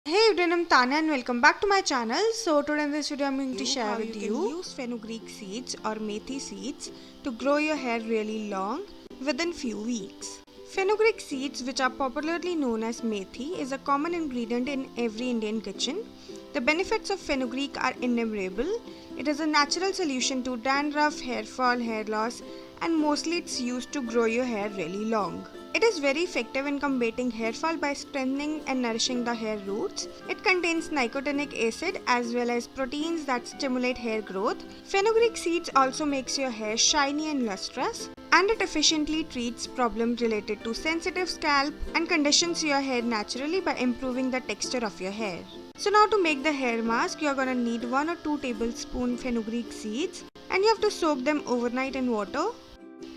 Hey everyone, I'm Tanya and welcome back to my channel. So today in this video I'm going to share with you can use fenugreek seeds or methi seeds to grow your hair really long within few weeks. Fenugreek seeds, which are popularly known as methi, is a common ingredient in every Indian kitchen. The benefits of fenugreek are innumerable. It is a natural solution to dandruff, hair fall, hair loss, and mostly it's used to grow your hair really long. It is very effective in combating hair fall by strengthening and nourishing the hair roots. It contains nicotinic acid as well as proteins that stimulate hair growth. Fenugreek seeds also makes your hair shiny and lustrous, and it efficiently treats problems related to sensitive scalp and conditions your hair naturally by improving the texture of your hair. So now to make the hair mask, you are gonna need 1 or 2 tablespoons fenugreek seeds and you have to soak them overnight in water.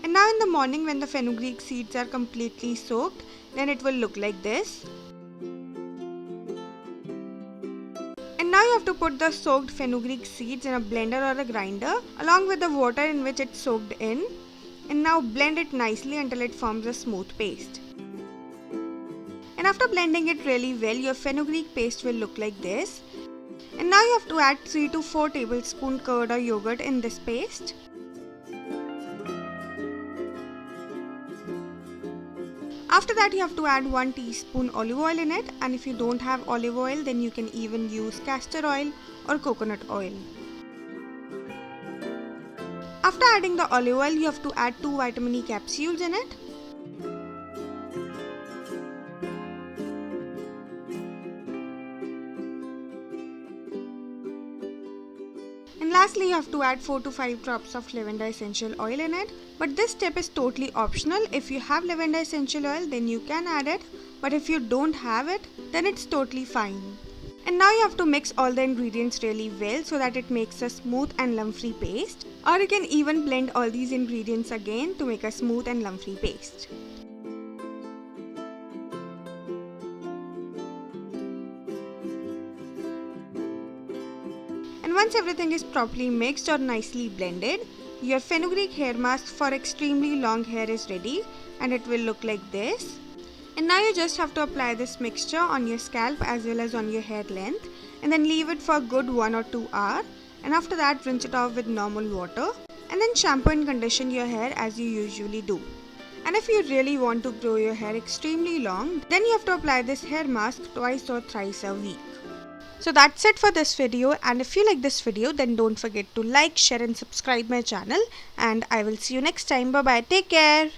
And now in the morning when the fenugreek seeds are completely soaked, then it will look like this. And now you have to put the soaked fenugreek seeds in a blender or a grinder along with the water in which it's soaked in. And now blend it nicely until it forms a smooth paste. And after blending it really well, your fenugreek paste will look like this. And now you have to add 3 to 4 tablespoons curd or yogurt in this paste. After that you have to add 1 teaspoon olive oil in it, and if you don't have olive oil then you can even use castor oil or coconut oil. After adding the olive oil you have to add 2 vitamin E capsules in it. And lastly you have to add 4 to 5 drops of lavender essential oil in it. But this step is totally optional. If you have lavender essential oil then you can add it, but if you don't have it then it's totally fine. And now you have to mix all the ingredients really well so that it makes a smooth and lump-free paste. Or you can even blend all these ingredients again to make a smooth and lump-free paste. And once everything is properly mixed or nicely blended, your fenugreek hair mask for extremely long hair is ready, and it will look like this. And now you just have to apply this mixture on your scalp as well as on your hair length, and then leave it for a good 1 or 2 hours, and after that rinse it off with normal water, and then shampoo and condition your hair as you usually do. And if you really want to grow your hair extremely long, then you have to apply this hair mask twice or thrice a week. So that's it for this video, and if you like this video then don't forget to like, share and subscribe my channel, and I will see you next time. Bye bye, take care.